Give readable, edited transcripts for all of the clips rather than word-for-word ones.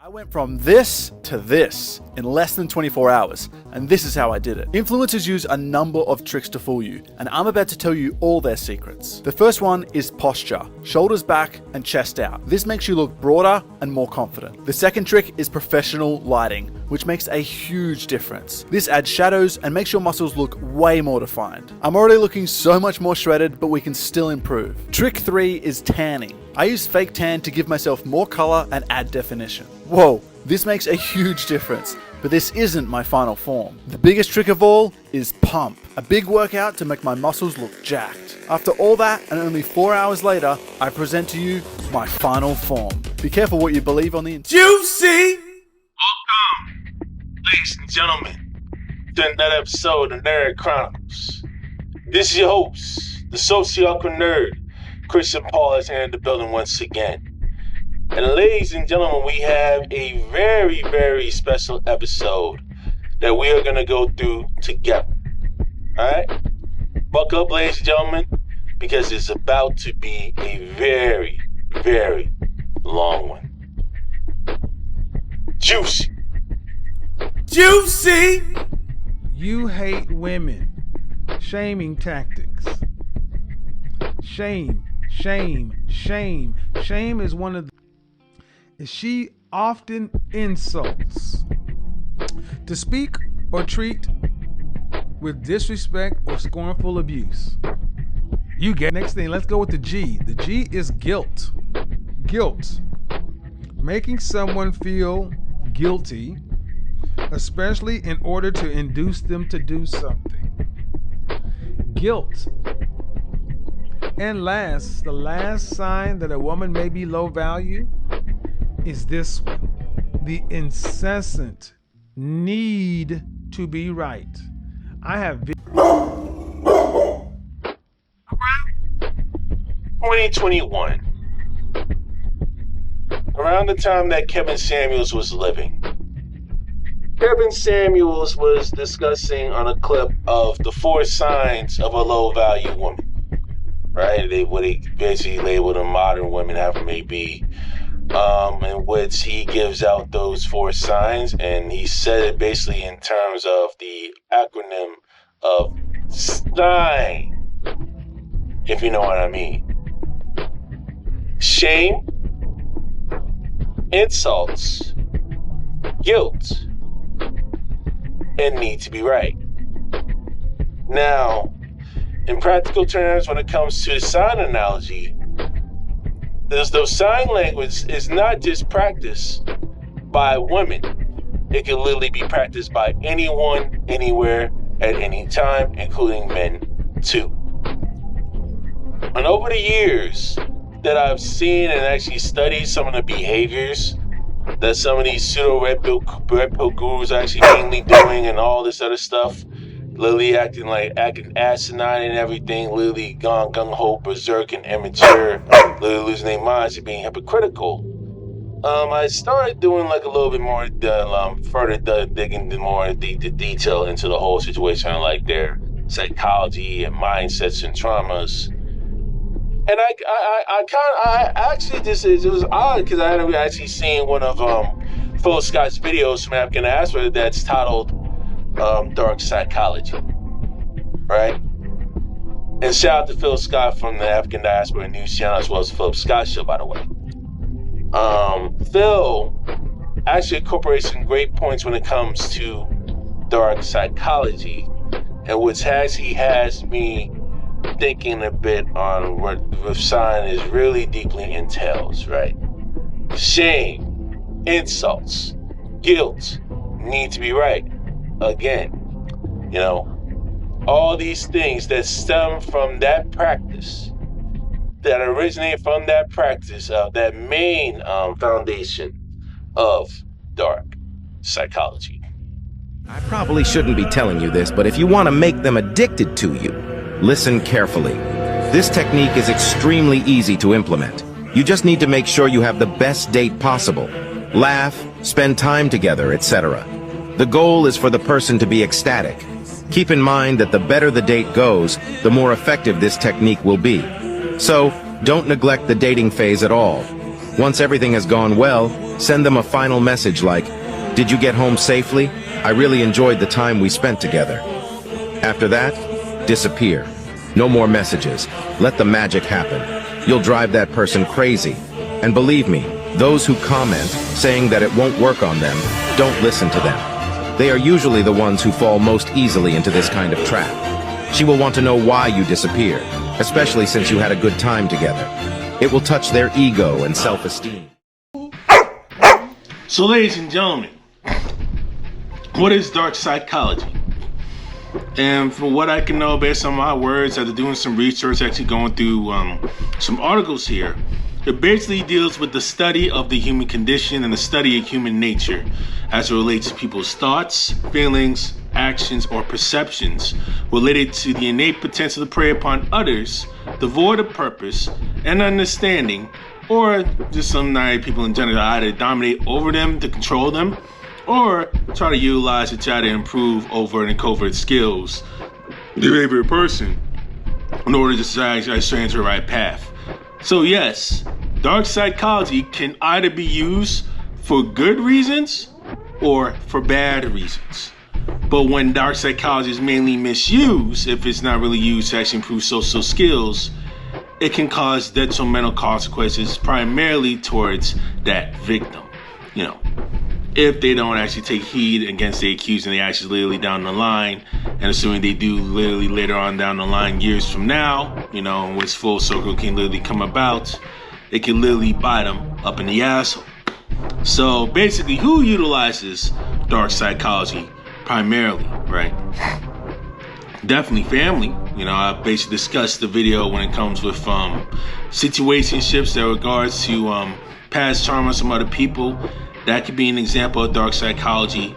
I went from this to this in less than 24 hours, and this is how I did it. Influencers use a number of tricks to fool you, and I'm about to tell you all their secrets. The first one is posture. Shoulders back and chest out. This makes you look broader and more confident. The second trick is professional lighting, which makes a huge difference. This adds shadows and makes your muscles look way more defined. I'm already looking so much more shredded, but we can still improve. Trick 3 is tanning. I use fake tan to give myself more color and add definition. Whoa, this makes a huge difference, but this isn't my final form. The biggest trick of all is pump, a big workout to make my muscles look jacked. After all that, and only 4 hours later, I present to you my final form. Be careful what you believe on the internet. Juicy! Welcome, ladies and gentlemen, to another episode of Nerd Chronicles. This is your host, the socio-awkward nerd, Christian Paul, is here in the building once again. And ladies and gentlemen, we have a very, very special episode that we are going to go through together. Alright? Buckle up, ladies and gentlemen, because it's about to be a very, very long one. Juicy! Juicy! You hate women. Shaming tactics. Shame is one of the... She often insults. To speak or treat with disrespect or scornful abuse. You get next thing, let's go with the G. The G is guilt. Guilt. Making someone feel guilty, especially in order to induce them to do something. Guilt. And last, the last sign that a woman may be low value is this one: the incessant need to be right. I have 2021, around the time that Kevin Samuels was living, Kevin Samuels was discussing on a clip of the 4 signs of a low value woman. Right? They basically labeled them modern women, however it may be, in which he gives out those 4 signs, and he said it basically in terms of the acronym of SNIE, if you know what I mean. Shame, insults, guilt, and need to be right. Now, in practical terms, when it comes to the sign analogy, those sign language is not just practiced by women. It can literally be practiced by anyone, anywhere, at any time, including men too. And over the years that I've seen and actually studied some of the behaviors that some of these pseudo red pill gurus are actually mainly doing and all this other stuff, literally acting asinine and everything, literally gone gung-ho, berserk, and immature, literally losing their minds and being hypocritical. I started doing a little bit more, further digging more the detail into the whole situation, like their psychology and mindsets and traumas. And it was odd because I had actually seen one of Phil Scott's videos from African Diaspora that's titled Dark Psychology, right? And shout out to Phil Scott from the African Diaspora News Channel, as well as the Philip Scott Show, by the way. Phil actually incorporates some great points when it comes to dark psychology, and which actually has me thinking a bit on what the sign is really deeply entails, right? Shame, insults, guilt, need to be right. Again, all these things that stem from that practice, that originate from that practice of that main foundation of dark psychology. I probably shouldn't be telling you this, but if you want to make them addicted to you, listen carefully. This technique is extremely easy to implement. You just need to make sure you have the best date possible. Laugh, spend time together, etc. The goal is for the person to be ecstatic. Keep in mind that the better the date goes, the more effective this technique will be. So, don't neglect the dating phase at all. Once everything has gone well, send them a final message like, "Did you get home safely? I really enjoyed the time we spent together." After that, disappear. No more messages. Let the magic happen. You'll drive that person crazy. And believe me, those who comment, saying that it won't work on them, don't listen to them. They are usually the ones who fall most easily into this kind of trap. She will want to know why you disappeared, especially since you had a good time together. It will touch their ego and self-esteem. So, ladies and gentlemen, what is dark psychology? And from what I can know based on my words, after doing some research, actually going through some articles here, it basically deals with the study of the human condition and the study of human nature as it relates to people's thoughts, feelings, actions, or perceptions related to the innate potential to prey upon others, devoid of purpose and understanding, or just some naive people in general, either dominate over them to control them, or try to utilize to try to improve overt and covert skills, the behavior of a person, in order to try to stray into the right path. So yes, dark psychology can either be used for good reasons or for bad reasons. But when dark psychology is mainly misused, if it's not really used to actually improve social skills, it can cause detrimental consequences primarily towards that victim. If they don't actually take heed against the accused and they actually literally down the line, and assuming they do literally later on down the line, years from now, which full circle can literally come about, it can literally bite them up in the asshole. So basically, who utilizes dark psychology primarily, right? Definitely family. I basically discussed the video when it comes with situationships that regards to past trauma of some other people. That could be an example of dark psychology.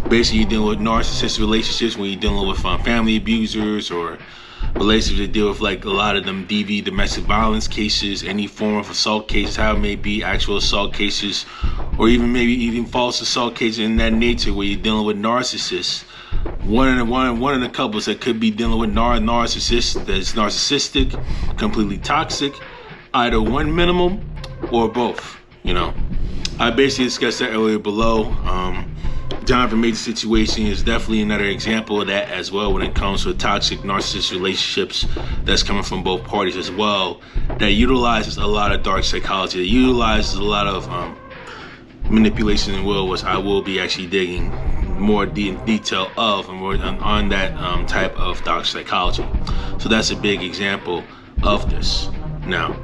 Basically, you're dealing with narcissistic relationships when you're dealing with family abusers, or relationships that deal with a lot of them DV, domestic violence cases, any form of assault cases, how it may be actual assault cases, or even false assault cases in that nature where you're dealing with narcissists. One of the couples that could be dealing with narcissists that's narcissistic, completely toxic, either one minimum or both. I basically discussed that earlier below. Jonathan Major's situation is definitely another example of that as well when it comes to toxic narcissist relationships that's coming from both parties as well, that utilizes a lot of dark psychology, that utilizes a lot of manipulation and will, which I will be actually digging more detail of and more on that type of dark psychology. So that's a big example of this. Now,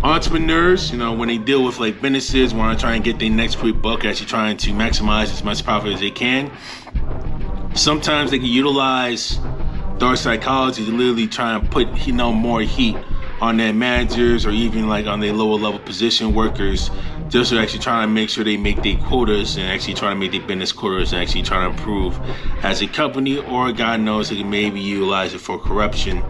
entrepreneurs, when they deal with businesses, want to try and get their next quick buck, actually trying to maximize as much profit as they can, sometimes they can utilize dark psychology to literally try and put more heat on their managers, or even on their lower level position workers, just to actually try to make sure they make their quotas and actually try to make their business quotas and actually try to improve as a company, or God knows they can maybe utilize it for corruption.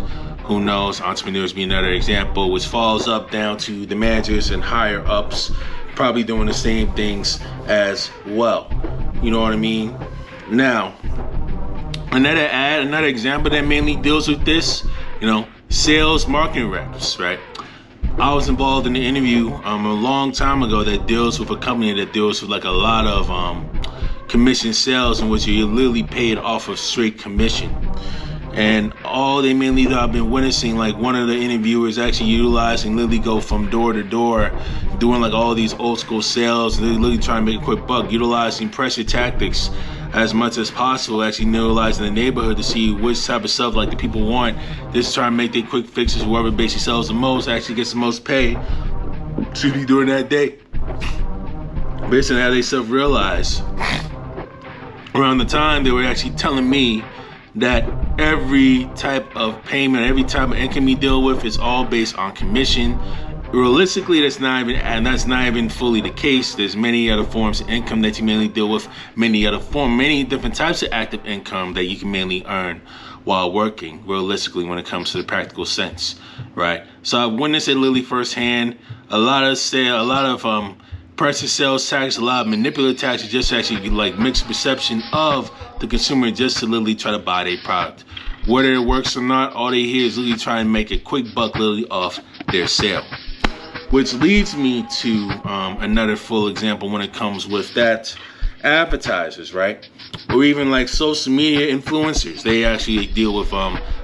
Who knows? Entrepreneurs be another example, which falls up down to the managers and higher ups, probably doing the same things as well. You know what I mean? Now, another example that mainly deals with this, sales marketing reps, right? I was involved in an interview a long time ago that deals with a company that deals with a lot of commission sales, in which you're literally paid off of straight commission. And all they mainly have been witnessing, one of the interviewers actually utilizing, literally go from door to door, doing all these old school sales, literally trying to make a quick buck, utilizing pressure tactics as much as possible, actually utilizing the neighborhood to see which type of stuff the people want, just try to make their quick fixes. Whoever basically sells the most actually gets the most pay to be during that day. Based on how they self-realize. Around the time they were actually telling me that every type of payment, every type of income you deal with is all based on commission. Realistically, that's not even fully the case. There's many other forms of income that you mainly deal with, many different types of active income that you can mainly earn while working, realistically, when it comes to the practical sense, right? So I've witnessed it literally firsthand. A lot of pressure sales tactics, a lot of manipulative tactics, just actually mixed perception of the consumer, just to literally try to buy their product. Whether it works or not, all they hear is literally try and make a quick buck literally off their sale. which leads me to another full example when it comes with that advertisers, right? Or even like social media influencers. They actually deal with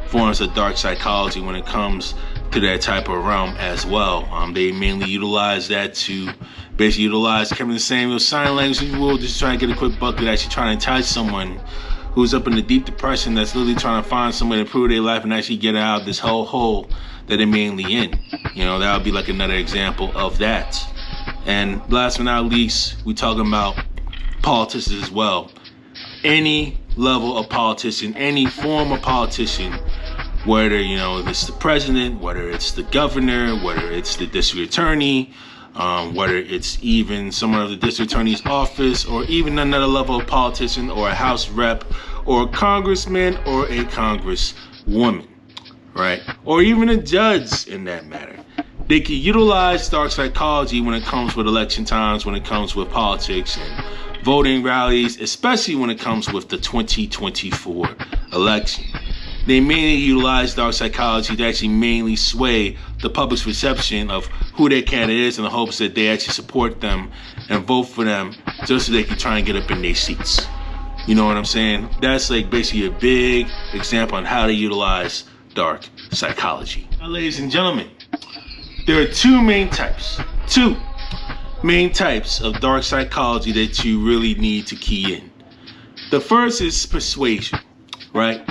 forms of dark psychology when it comes to that type of realm as well. They mainly utilize that to basically utilize Kevin Samuel's sign language, if you will, just trying to get a quick buck that actually trying to entice someone who's up in the deep depression that's literally trying to find someone to improve their life and actually get out of this whole hole that they're mainly in. You know, that would be like another example of that. And last but not least, we talking about politicians as well. Any level of politician, any form of politician, whether, you know, it's the president, whether it's the governor, whether it's the district attorney, whether it's even someone of the district attorney's office, or even another level of politician, or a house rep, or a congressman, or a congresswoman, right? Or even a judge in that matter. They can utilize dark psychology when it comes with election times, when it comes with politics and voting rallies, especially when it comes with the 2024 election. They mainly utilize dark psychology to actually mainly sway the public's perception of who their candidate is in the hopes that they actually support them and vote for them just so they can try and get up in their seats. You know what I'm saying? That's like basically a big example on how to utilize dark psychology. Now, ladies and gentlemen, there are two main types of dark psychology that you really need to key in. The first is persuasion, right?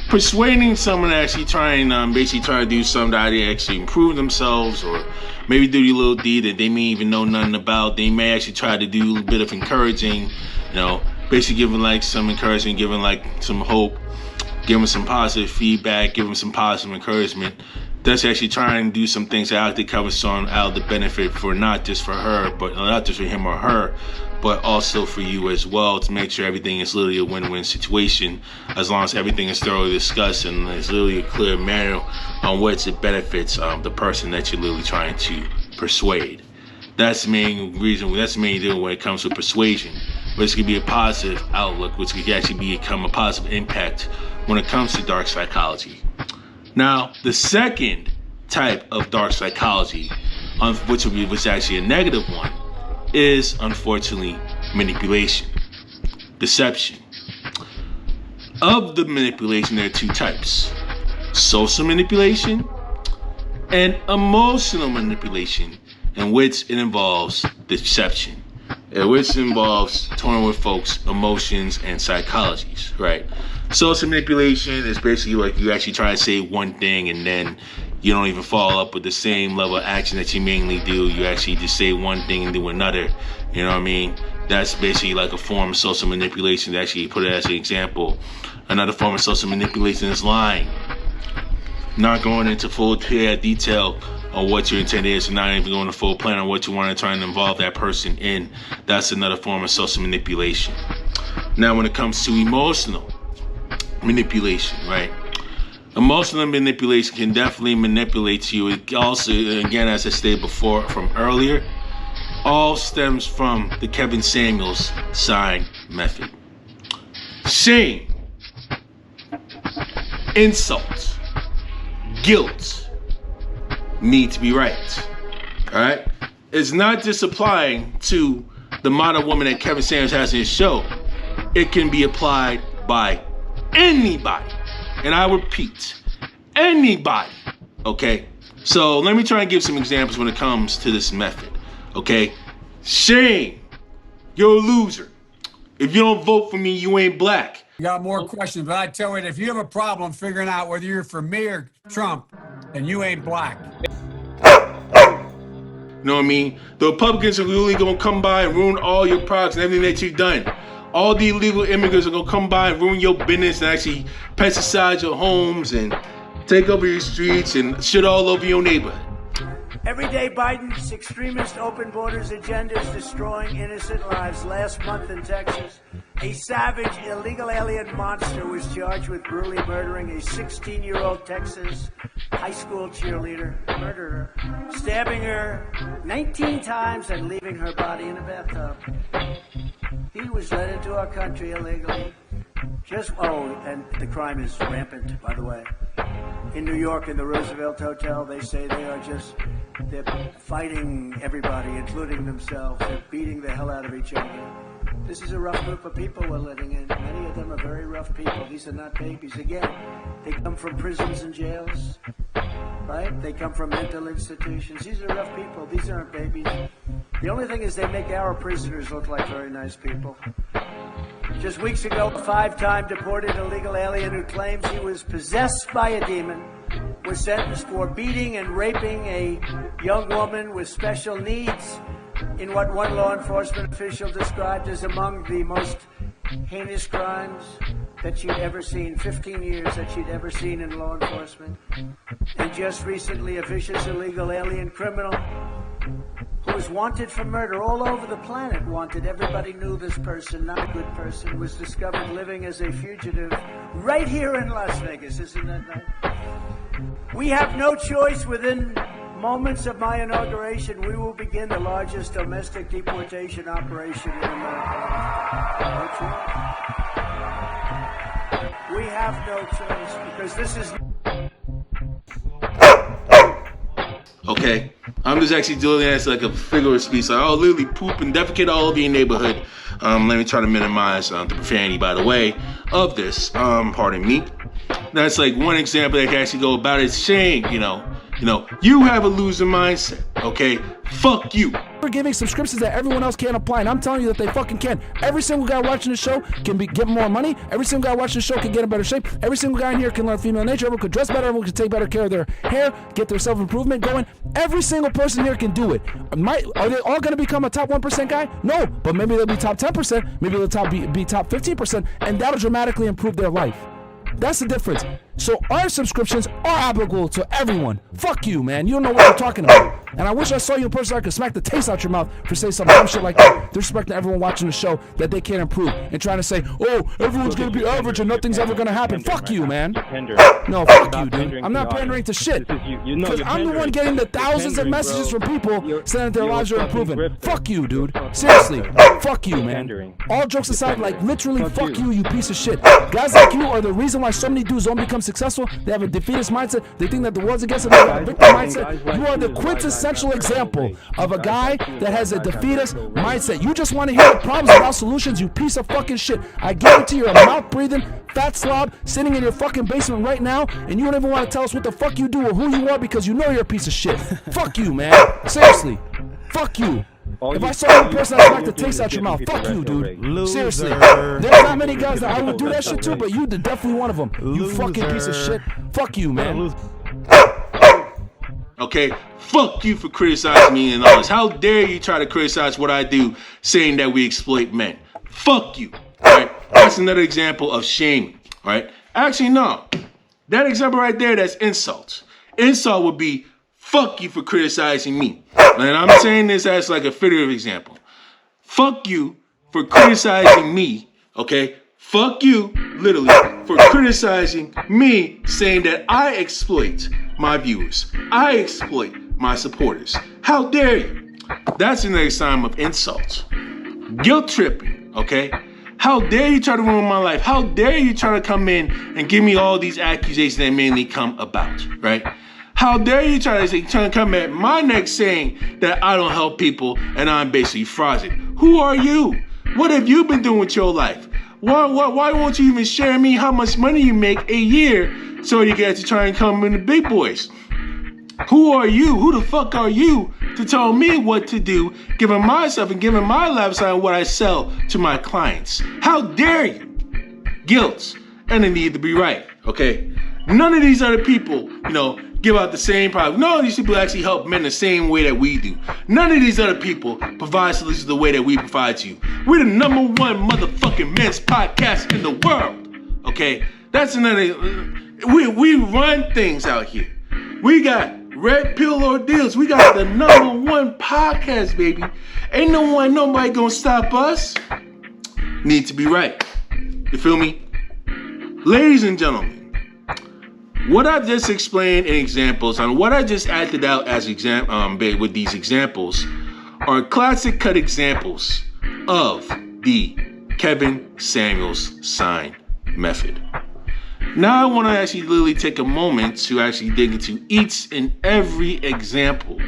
Persuading someone to actually try and basically try to do something that they actually improve themselves, or maybe do a little deed that they may even know nothing about. They may actually try to do a little bit of encouraging, you know, basically giving like some encouragement, giving like some hope, giving some positive feedback, giving some positive encouragement. That's actually trying to do some things that actually cover some out of the benefit for not just for her, but not just for him or her, but also for you as well, to make sure everything is literally a win-win situation, as long as everything is thoroughly discussed and there's literally a clear manner on which it benefits the person that you're literally trying to persuade. That's the main reason, that's the main deal when it comes to persuasion, which can be a positive outlook, which can actually become a positive impact when it comes to dark psychology. Now, the second type of dark psychology, which was actually a negative one, is unfortunately manipulation, deception. Of the manipulation, there are two types: social manipulation and emotional manipulation, in which it involves deception, in which it involves toying with folks' emotions and psychologies, right? Social manipulation is basically like you actually try to say one thing and then you don't even follow up with the same level of action that you mainly do. You actually just say one thing and do another. You know what I mean? That's basically like a form of social manipulation. To actually put it as an example. Another form of social manipulation is lying. Not going into full detail on what your intent is, and not even going to full plan on what you want to try and involve that person in. That's another form of social manipulation. Now, when it comes to emotional manipulation, right? Emotional manipulation can definitely manipulate you. It also, again, as I stated before from earlier, all stems from the Kevin Samuels sign method. Shame, insults, guilt need to be right. All right? It's not just applying to the model woman that Kevin Samuels has in his show. It can be applied by anybody. And I repeat, anybody. Okay? So let me try and give some examples when it comes to this method. Okay? Shame. You're a loser. If you don't vote for me, you ain't black. You got more questions, but I tell you, if you have a problem figuring out whether you're for me or Trump, then you ain't black. You know what I mean? The Republicans are really going to come by and ruin all your products and everything that you've done. All the illegal immigrants are going to come by and ruin your business and actually pesticide your homes and take over your streets and shit all over your neighborhood. Every day, Biden's extremist open borders agenda is destroying innocent lives. Last month in Texas, a savage illegal alien monster was charged with brutally murdering a 16-year-old Texas high school cheerleader, murdered her, stabbing her 19 times and leaving her body in a bathtub. He was let into our country illegally. And the crime is rampant, by the way. In New York, in the Roosevelt Hotel, they say they are just They're fighting everybody, including themselves. They're beating the hell out of each other. This is a rough group of people we're living in. Many of them are very rough people. These are not babies. Again, they come from prisons and jails, right? They come from mental institutions. These are rough people. These aren't babies. The only thing is they make our prisoners look like very nice people. Just weeks ago, a 5-time deported illegal alien who claims he was possessed by a demon was sentenced for beating and raping a young woman with special needs in what one law enforcement official described as among the most heinous crimes that she'd ever seen, 15 years that she'd ever seen in law enforcement. And just recently, a vicious illegal alien criminal who was wanted for murder all over the planet, wanted. Everybody knew this person, not a good person, was discovered living as a fugitive right here in Las Vegas. Isn't that nice? We have no choice. Within moments of my inauguration, we will begin the largest domestic deportation operation in America. No choice. We have no choice because this is... Okay, I'm just actually doing that as like a figure of speech. Like, oh, literally poop and defecate all over your neighborhood. Let me try to minimize the profanity, by the way, of this. Pardon me. That's like one example that can actually go about it. Saying, you have a loser mindset, okay? Fuck you. We're giving subscriptions that everyone else can't apply, and I'm telling you that they fucking can. Every single guy watching the show can get more money. Every single guy watching the show can get in better shape. Every single guy in here can learn female nature. Everyone could dress better. Everyone can take better care of their hair, get their self-improvement going. Every single person here can do it. Are they all going to become a top 1% guy? No, but maybe they'll be top 10%. Maybe they'll be top 15%, and that'll dramatically improve their life. That's the difference. So our subscriptions are applicable to everyone. Fuck you, man. You don't know what you're talking about. And I wish I saw you in person so I could smack the taste out your mouth for saying some dumb shit like that. Disrespecting everyone watching the show that they can't improve and trying to say, oh, everyone's going to be average and nothing's ever going to happen. Fuck you, man. No, fuck you, dude. I'm not pandering to shit. Because I'm the one getting the thousands of messages from people saying that their lives are improving. Fuck you, dude. Seriously. Fuck you, man. All jokes aside, like literally fuck you, you piece of shit. Guys like you are the reason why so many dudes don't become successful. They have a defeatist mindset. They think that the world's against them. They have a victim mindset. You are the quintessential example of a guy that has a defeatist mindset. You just want to hear the problems without solutions, you piece of fucking shit. I guarantee you're a mouth-breathing, fat slob sitting in your fucking basement right now, and you don't even want to tell us what the fuck you do or who you are because you know you're a piece of shit. Fuck you, man. Seriously. Fuck you. If I saw you in person, I'd like to taste out your mouth. Fuck you, dude. Loser. Seriously. There's not many guys that I would do that shit to, but you're definitely one of them. You fucking piece of shit. Fuck you, man. Okay, fuck you for criticizing me and all this. How dare you try to criticize what I do, saying that we exploit men? Fuck you. Right? That's another example of shaming. Right? Actually, no. That example right there, that's insult. Insult would be fuck you for criticizing me. And I'm saying this as like a figurative example. Fuck you for criticizing me, okay? Fuck you, literally, for criticizing me, saying that I exploit my viewers. I exploit my supporters. How dare you? That's the next time of insult. Guilt tripping, okay? How dare you try to ruin my life? How dare you try to come in and give me all these accusations that mainly come about, right? How dare you try to come at my neck saying that I don't help people and I'm basically fraudulent? Who are you? What have you been doing with your life? Why won't you even share me how much money you make a year so you get to try and come in the big boys? Who are you? Who the fuck are you to tell me what to do, giving myself and giving my lifestyle and what I sell to my clients? How dare you? Guilt and the need to be right, okay? None of these other people, give out the same product. None of these people actually help men the same way that we do. None of these other people provide solutions the way that we provide to you. We're the #1 motherfucking men's podcast in the world. Okay? That's another. We run things out here. We got red pill ordeals. We got the #1 podcast, baby. Ain't nobody gonna stop us. Need to be right. You feel me? Ladies and gentlemen, what I just explained in examples and what I just acted out as with these examples are classic cut examples of the Kevin Samuels sign method. Now I want to actually literally take a moment to actually dig into each and every example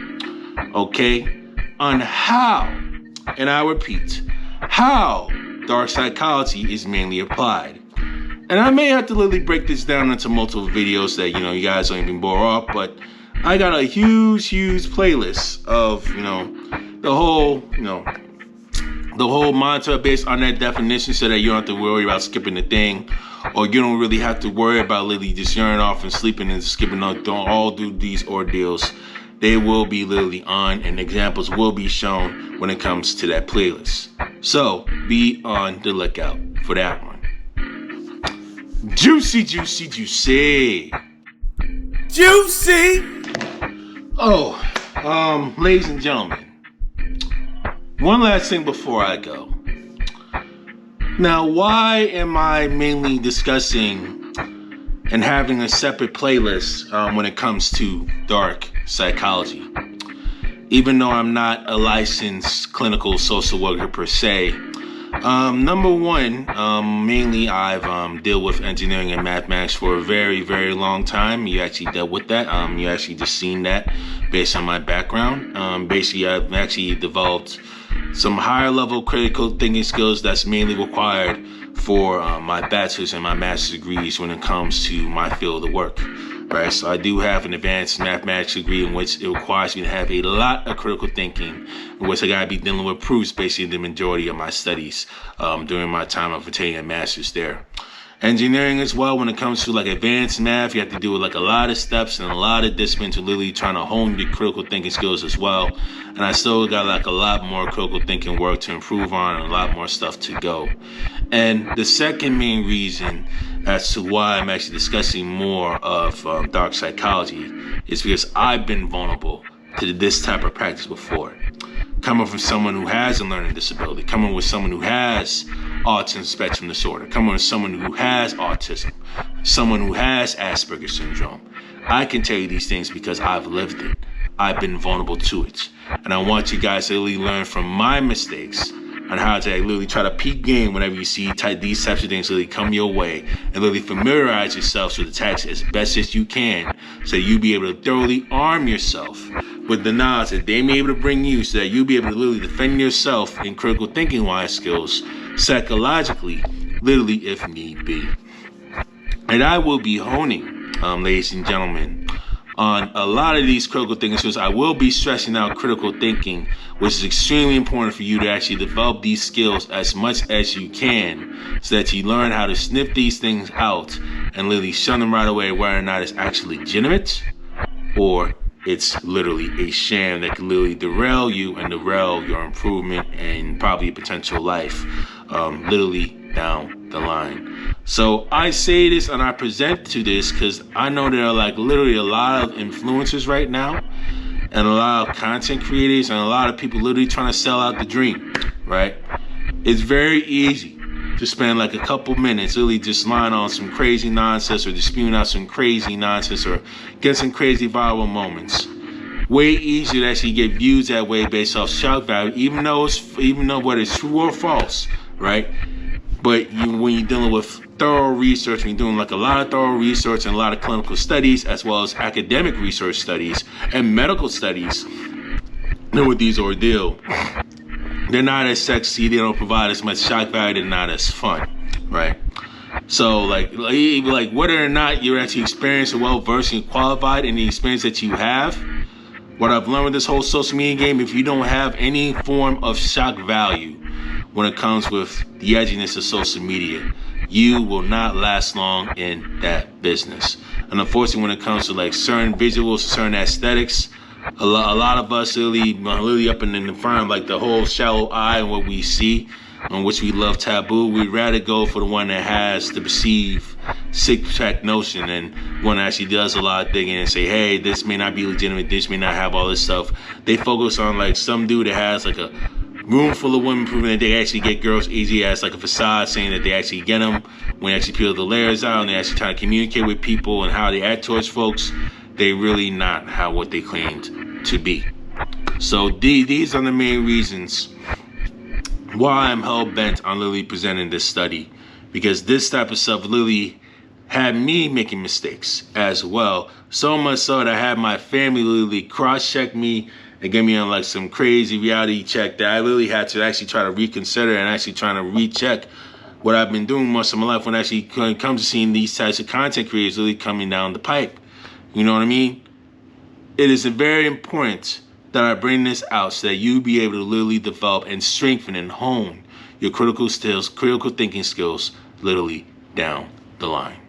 okay, on how, and I repeat, how dark psychology is mainly applied. And I may have to literally break this down into multiple videos that, you guys don't even bore off, but I got a huge playlist of, the whole monitor based on that definition, so that you don't have to worry about skipping the thing, or you don't really have to worry about literally just yarning off and sleeping and skipping on. Don't all do these ordeals. They will be literally on, and examples will be shown when it comes to that playlist. So be on the lookout for that one. Juicy. Oh, ladies and gentlemen, one last thing before I go. Now, why am I mainly discussing and having a separate playlist when it comes to dark psychology? Even though I'm not a licensed clinical social worker per se, number one, mainly I've dealt with engineering and mathematics for a very, very long time. You actually dealt with that. You actually just seen that based on my background. Basically, I've actually developed some higher level critical thinking skills that's mainly required for my bachelor's and my master's degrees when it comes to my field of work. Right, so I do have an advanced mathematics degree in which it requires me to have a lot of critical thinking, in which I gotta be dealing with proofs basically the majority of my studies during my time of attaining a master's there. Engineering as well, when it comes to like advanced math, you have to do like a lot of steps and a lot of disciplines to literally trying to hone your critical thinking skills as well. And I still got like a lot more critical thinking work to improve on and a lot more stuff to go. And the second main reason as to why I'm actually discussing more of dark psychology is because I've been vulnerable to this type of practice before. Coming from someone who has a learning disability, coming with someone who has autism spectrum disorder, coming with someone who has autism, someone who has Asperger's syndrome. I can tell you these things because I've lived it. I've been vulnerable to it. And I want you guys to really learn from my mistakes on how to literally try to peak game whenever you see these types of things really come your way, and literally familiarize yourselves with attacks as best as you can, so you be able to thoroughly arm yourself with the knowledge that they may be able to bring you, so that you'll be able to literally defend yourself in critical thinking wise skills, psychologically, literally if need be. And I will be honing, ladies and gentlemen, on a lot of these critical thinking skills. I will be stressing out critical thinking, which is extremely important for you to actually develop these skills as much as you can, so that you learn how to sniff these things out and literally shun them right away, whether or not it's actually legitimate or it's literally a sham that can literally derail you and derail your improvement and probably a potential life, literally down the line. So I say this and I present to this because I know there are like literally a lot of influencers right now, and a lot of content creators, and a lot of people literally trying to sell out the dream, right? It's very easy to spend like a couple minutes really just lying on some crazy nonsense, or just spewing out some crazy nonsense, or get some crazy viral moments. Way easier to actually get views that way based off shock value, even though whether it's true or false, right? But when you're dealing with thorough research, when you're doing like a lot of thorough research and a lot of clinical studies, as well as academic research studies and medical studies, then with these ordeal, they're not as sexy, they don't provide as much shock value, they're not as fun, right? So like whether or not you're actually experienced or well-versed and qualified in the experience that you have, what I've learned with this whole social media game, if you don't have any form of shock value when it comes with the edginess of social media, you will not last long in that business. And unfortunately, when it comes to like certain visuals, certain aesthetics, a lot of us really up in the front of like the whole shallow eye and what we see, on which we love taboo. We'd rather go for the one that has the perceived sick-track notion, and one that actually does a lot of thinking and say, hey, this may not be legitimate, this may not have all this stuff. They focus on like some dude that has like a room full of women proving that they actually get girls easy as like a facade, saying that they actually get them. When they actually peel the layers out and they actually try to communicate with people and how they act towards folks, they really not how what they claimed to be. So these are the main reasons why I'm hell-bent on literally presenting this study, because this type of stuff literally had me making mistakes as well. So much so that I had my family literally cross-check me It gave me on like some crazy reality check that I literally had to actually try to reconsider and actually trying to recheck what I've been doing most of my life when actually comes to seeing these types of content creators really coming down the pipe. You know what I mean? It is very important that I bring this out so that you be able to literally develop and strengthen and hone your critical thinking skills literally down the line.